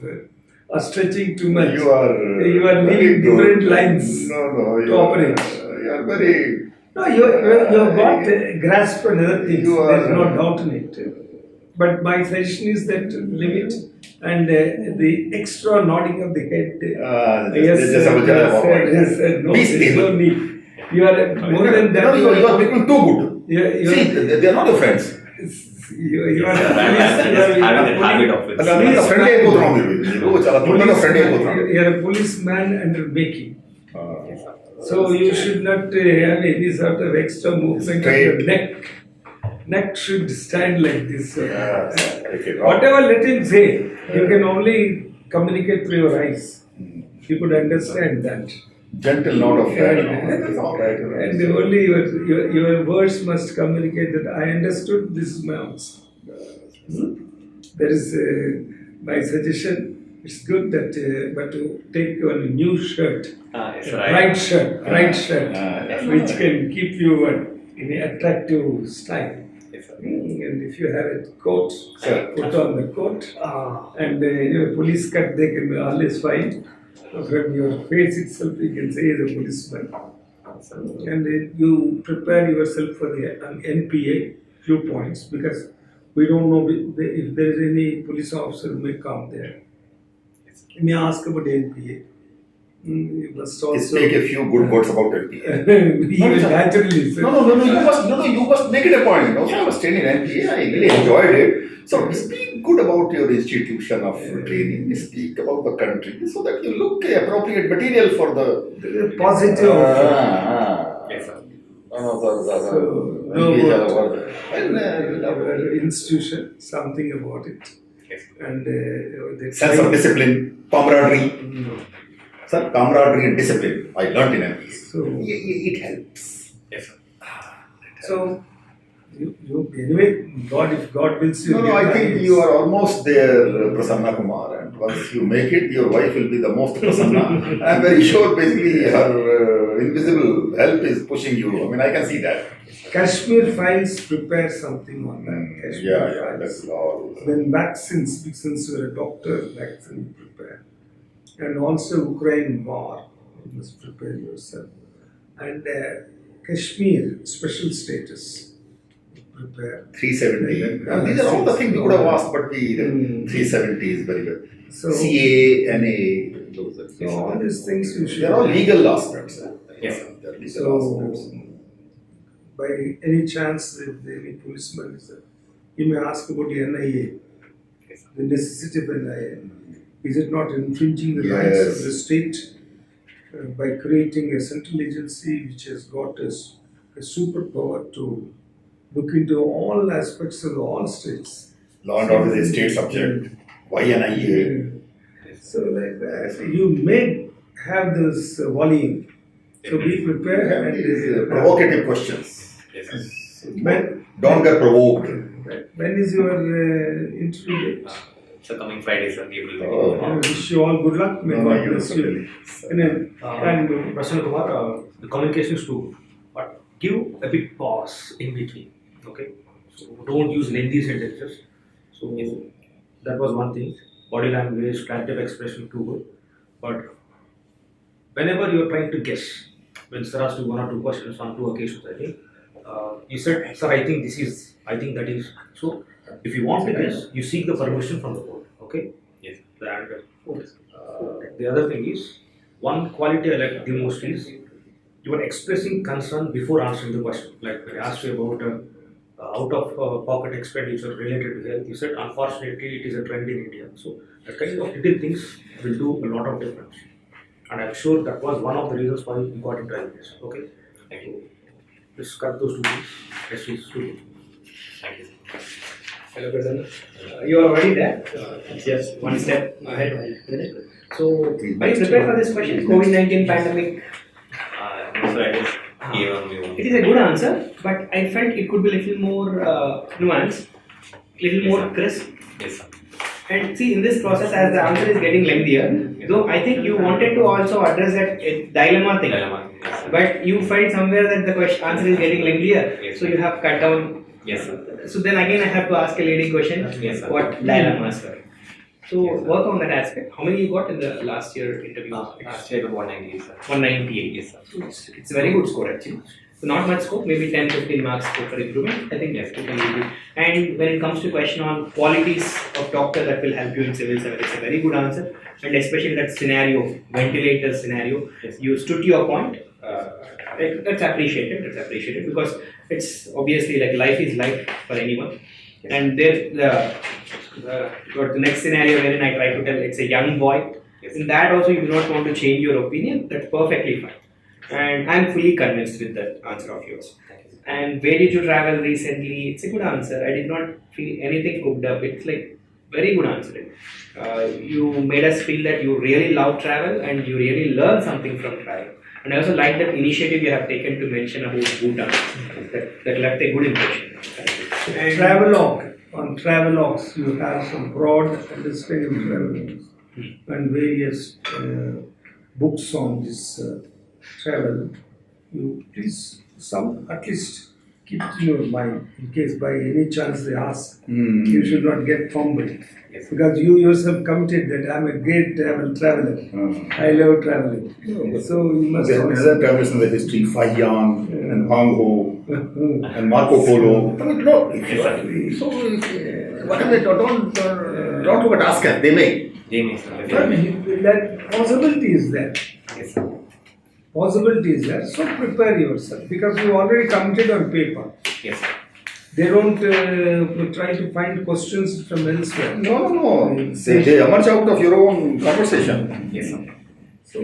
D: or stretching too much,
B: You are
D: leaving different lines
B: No,
D: to operate.
B: You are very.
D: No, you have got a grasp on other things.
B: You
D: There is
B: are-
D: no doubt in it. But my suggestion is that limit and the extra nodding of the head. Yes,
B: just
D: sir,
B: a
D: yes, sir, yes, sir. No,
B: Be
D: there is
B: stable.
D: no need. You are more than that.
B: No, you are becoming too good.
D: You
B: See, they are not your friends.
D: you are
C: Just having the habit of it.
B: And a friend అయిపోతున్నాం మీరు చాలా తొందరగా friend అయిపోతున్నాం
D: you are a policeman under making. So you should not have any sort of extra movement of your
B: Straight.
D: neck. Neck should stand like this.
B: Okay,
D: Whatever let him say, you can only communicate through your eyes. You could understand that.
B: gentle nod of head. All right.
D: And only your words must communicate that I understood this is my answer. That is my suggestion. It's good that, but to take on a new shirt,
C: Yes,
D: bright shirt,
B: yes.
D: which can keep you in an attractive style.
C: Yes, sir.
D: And if you have a coat,
B: Sir.
D: put on the coat. And your police cut they can always find. From your face itself, you can say as a policeman. And you prepare yourself for the NPA, few points, because we don't know if there is any police officer who may come there. You may ask about NPA. You must also
B: Speak a few good words about it.
D: he will naturally.
B: No, you must make it a point. I was training in NPA, I really enjoyed it. So speak good about your institution of training, speak about the country, so that you look appropriate material for the
D: Positive.
C: Yes, sir.
D: Our institution, something about it.
C: Yes.
D: And the
B: sense of discipline, camaraderie. Sir, camaraderie and discipline, I learnt in NPA.
D: So,
B: It helps.
C: Yes, sir.
D: so anyway, if God wills you.
B: No, I think you are almost there, Prassanna Kumar, and once you make it, your wife will be the most Prasanna. I'm very sure basically her invisible help is pushing you. I mean, I can see that.
D: Kashmir Files prepare something on that. Kashmir
B: Yeah,
D: Files.
B: that's all.
D: Then vaccines, since you're a doctor, vaccine prepare. And also Ukraine war, you must prepare yourself. And Kashmir, special status, prepare.
B: 370. Now, these are all the things we could have asked, but 370 is very good.
D: So,
B: CA, NA, those are
D: so all these things you should.
B: They're all legal aspects.
C: Yes.
B: They're legal
D: So,
B: aspects.
D: by any chance, if any policeman is there, you may ask about the NIA, the necessity of NIA. Is it not infringing the rights of the state by creating a central agency which has got a superpower to look into all aspects of all states.
B: Law and order is a state subject. YNIA.
D: So like that, you may have this volume. So be prepared.
B: Have
D: And
B: these provocative questions.
C: Yes.
B: Don't get provoked.
D: when is your interview date?
C: So coming Friday, sir, we will.
D: I wish you all good luck. May
B: No,
D: God
B: you
D: bless you. And
F: Prassanna Kumar, the communication is too, but give a big pause in between. Okay, so don't use lengthy sentences. So that was one thing. Body language, clarity of expression, too good. But whenever you are trying to guess, when sir asked you one or two questions on two occasions, I think you said, "Sir, I think this is, I think that is." So if you want to guess, you seek the permission from the board. Okay.
C: Yes.
F: And the other thing is, one quality I like the most is you are expressing concern before answering the question. Like when I asked you about out of pocket expenditure related to health, you said unfortunately it is a trend in India. So that kind of little things will do a lot of difference. And I'm sure that was one of the reasons why you got into IAS. Okay?
C: Thank you.
F: Just cut those two things. Yes, please.
C: Thank you.
E: Hello, Prassanna. You are already there. Just one step ahead. So, are you prepared for this question? COVID-19 pandemic.
C: No, sir, I just gave me one.
E: It is a good answer, but I felt it could be a little more nuanced, little more crisp.
C: Yes, sir.
E: And see, in this process, as the answer is getting lengthier, though I think you wanted to also address that dilemma thing.
C: Dilemma. Yes, sir.
E: But you felt somewhere that the answer is getting lengthier,
C: Yes,
E: so you have cut down.
C: Yes, sir.
E: So then again, I have to ask a leading question:
C: Yes, sir.
E: what dilemmas were? So
C: Yes, sir.
E: work on that aspect. How many you got in the last year interview?
C: Last year, 198, sir.
E: 198.
C: Yes, sir.
E: So it's a very good score actually. So not much scope, maybe 10-15 marks scope for improvement. I think yes, it can be good. And when it comes to question on qualities of doctor that will help you in civil service, it's a very good answer. And especially that scenario, ventilator scenario,
C: Yes.
E: you stood to your point. That's appreciated. That's appreciated because it's obviously like life is life for anyone.
C: Yes.
E: And there the next scenario wherein I try to tell it's a young boy.
C: Yes.
E: In that also you do not want to change your opinion. That's perfectly fine. And I'm fully convinced with that answer of yours.
C: Thank you.
E: And where did you travel recently? It's a good answer. I did not feel anything cooked up. It's like very good answer. You made us feel that you really love travel and you really learn something from travel. And I also like that initiative you have taken to mention about Bhutan. That left a good impression. And
D: Travelogue. On Travelogues, you have some broad understanding of travel and various books on this travel. You please, some at least keep it in your mind in case by any chance they ask. You should not get fumbled.
C: Yes.
D: Because you yourself committed that I'm a great traveler. I love traveling. So you must
B: There are travels in the history, Fayan and Hong Ho and Marco Polo. I mean, no, whatever, don't look at Asker, they may.
C: Jamie, sir.
D: that possibility is there.
C: Yes, sir.
D: Possibility is there. So prepare yourself because you already committed on paper.
C: Yes, sir.
D: They don't try to find questions from elsewhere.
B: No. They emerge out of your own conversation.
C: Yes, sir.
D: So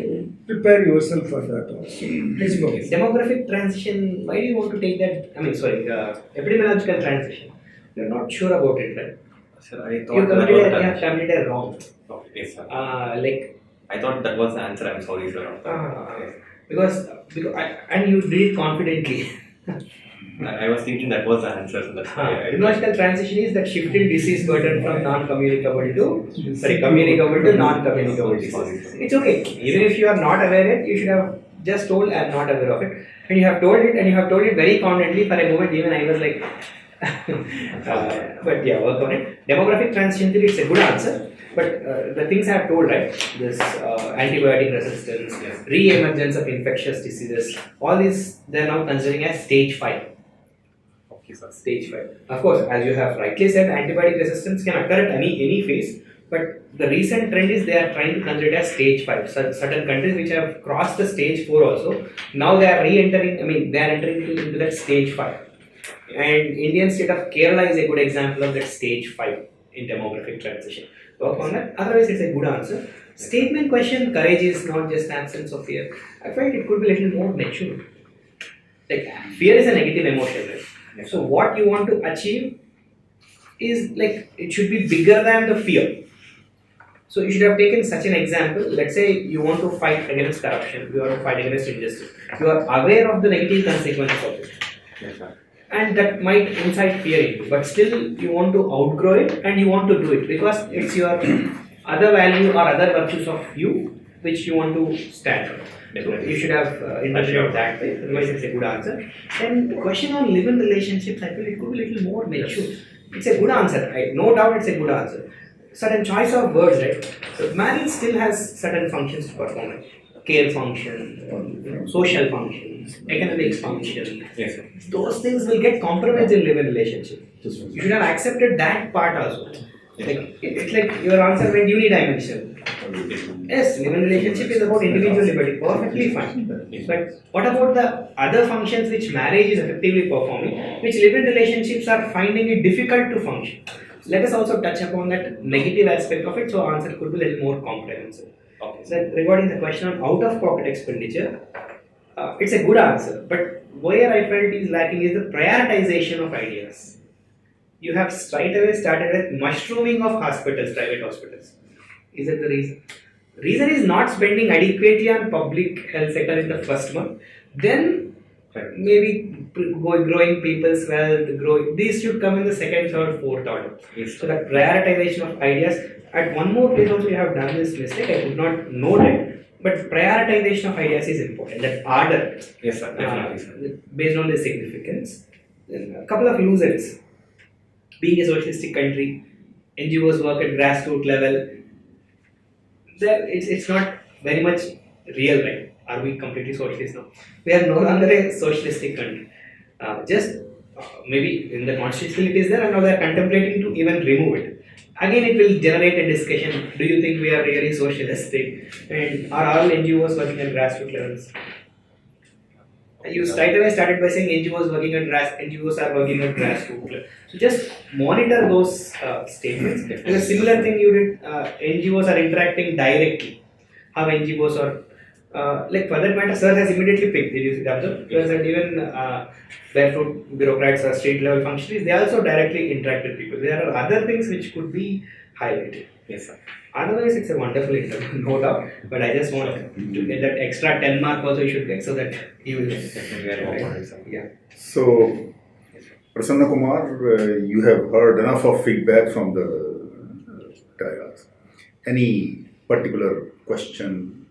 D: prepare yourself for that also. Please go.
E: demographic transition, why do you want to take that? I mean, sorry, epidemiological transition. You're not sure about it, right?
C: Sir, I
E: You
C: thought that was
E: have
C: the
E: committed wrong.
C: Yes, sir.
E: Like,
C: I thought that was the answer. I'm sorry, sir.
E: because and you did it confidently.
C: I was thinking that was the answer. So that's why I didn't.
E: Epidemiological transition is that shifted disease burden from non-communicable to communicable to non-communicable disease. It's okay. Even if you are not aware of it, you should have just told I'm not aware of it. And you have told it, and you have told it very confidently. For a moment, even I was like, but yeah, work on it. Demographic transition theory, it's a good answer. But the things I have told, right? This antibiotic resistance, re-emergence of infectious diseases, all these they are now considering as stage 5.
C: Okay, sir.
E: Stage 5. Of course, as you have rightly said, antibiotic resistance can occur at any phase. But the recent trend is they are trying to consider it as stage 5. Certain countries which have crossed the stage 4 also, now they are re-entering, they are entering into that stage 5. And Indian state of Kerala is a good example of that stage 5 in demographic transition. Work on that. Otherwise, it's a good answer. Statement question, courage is not just absence of fear. I felt it could be a little more mature. Like fear is a negative emotion, right? So what you want to achieve is like it should be bigger than the fear. So you should have taken such an example. Let's say you want to fight against corruption, you want to fight against injustice. You are aware of the negative consequences of it.
C: Yes, sir.
E: And that might incite fear in you, but still you want to outgrow it and you want to do it because it's your other value or other virtues of you which you want to stand for. So you should have interpreted that way, otherwise it's a good answer. Then the question on live-in relationships, I feel it could be a little more mature. It's a good answer, right? No doubt it's a good answer. Certain choice of words, right? So marriage still has certain functions to perform, right? Care function, social functions, economic function.
C: Yes, sir.
E: Those things will get compromised in live-in relationship. You should have accepted that part also. Like, it's like your answer went unidimensional. Yes, live-in relationship is about individual liberty, perfectly fine. But what about the other functions which marriage is effectively performing, which live-in relationships are finding it difficult to function? Let us also touch upon that negative aspect of it, so our answer could be a little more comprehensive. Okay. So regarding the question on out-of-pocket expenditure, it's a good answer, but where I felt is lacking is the prioritization of ideas. You have straight away started with mushrooming of hospitals, private hospitals. Is that the reason? Reason is not spending adequately on public health sector in the first month. Then maybe growing people's wealth, these should come in the second, third, fourth order. Yes. So that prioritization of ideas. At one more place also you have done this mistake, I could not note it, but prioritization of ideas is important. That order.
C: Yes, sir. Definitely.
E: Based on the significance. Then a couple of loose ends. Being a socialistic country, NGOs work at grassroots level. There, it's not very much real, right? Are we completely socialist now? We are no longer a socialistic country. Maybe in the constitution it is there, and now they are contemplating to even remove it. Again, it will generate a discussion. Do you think we are really socialistic? And are all NGOs working at grassroots levels? You straight away started by saying NGOs are working at grassroots level. So just monitor those statements. And a similar thing you did, NGOs are interacting directly. How NGOs are, like for that matter, sir has immediately picked, did you observe? Because that even barefoot bureaucrats or state level functionaries, they also directly interact with people. There are other things which could be highlighted.
C: Yes, sir.
E: Otherwise, it's a wonderful interview, no doubt. But I just want to get that extra 10 mark also you should get so that you will get. Yeah.
B: So, Prassanna Kumar, you have heard enough of feedback from the dialogues. Any particular question,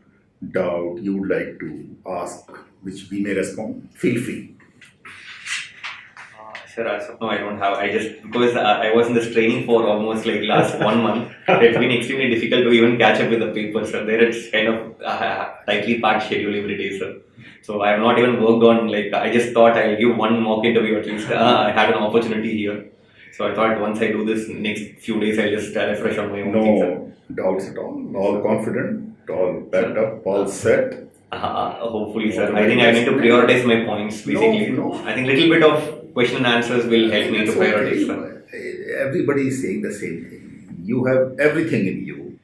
B: doubt you would like to ask, which we may respond? Feel free.
C: Sir, as of now I don't have. I just, because I was in this training for almost like last 1 month, it's been extremely difficult to even catch up with the papers. Sir, there it's kind of tightly packed schedule every day, sir. So I have not even worked on, like, I just thought I'll give one mock interview at least. I had an opportunity here. So I thought once I do this next few days, I'll just refresh on my own things, sir.
B: Doubts at all confident, all backed up, all set.
C: Hopefully, sir. I think I need to prioritize my points, basically.
B: No.
C: I think little bit of question and answers will help me to prioritize, sir.
B: Everybody is saying the same thing. You have everything in you.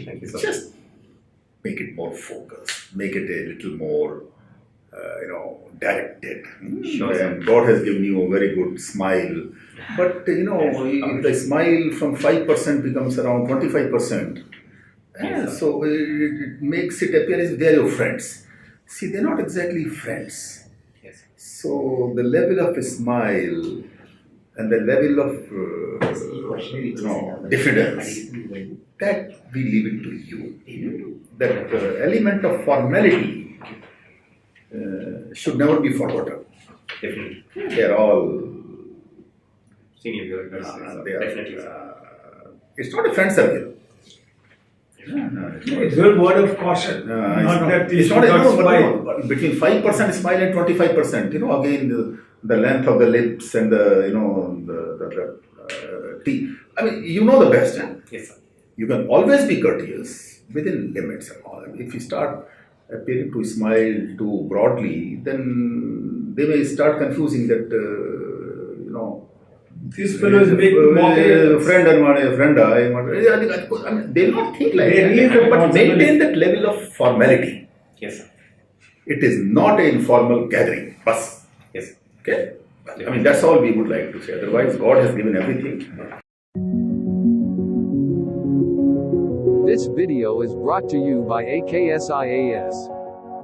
C: Thank you, sir.
B: Just make it more focused. Make it a little more, directed.
C: Sure,
B: and God has given you a very good smile. But, if the smile from 5% becomes around 25%, so it makes it appear as if they are your friends. See, they're not exactly friends.
C: Yes.
B: So the level of a smile and the level of diffidence, that we leave it to you. That element of formality should never be forgotten.
C: Definitely.
B: They are all
C: Senior viewers. Definitely, sir.
B: It's not a friend circle.
D: It's a word of caution. Not that
B: it's not a between 5% smile and 25%. Again the length of the lips and the teeth. I mean, you know the best.
C: Yes, sir.
B: You can always be courteous within limits. If you start appearing to smile too broadly, then they may start confusing that
D: These fellows make mockery.
B: friend and friend. I mean, they'll not think like
D: They really
B: that, but
D: responsibility.
B: maintain that level of formality.
C: Yes, sir.
B: It is not an informal gathering. Bus.
C: Yes.
B: Okay? I mean, that's all we would like to say. Otherwise, God has given everything.
A: This video is brought to you by AKS IAS.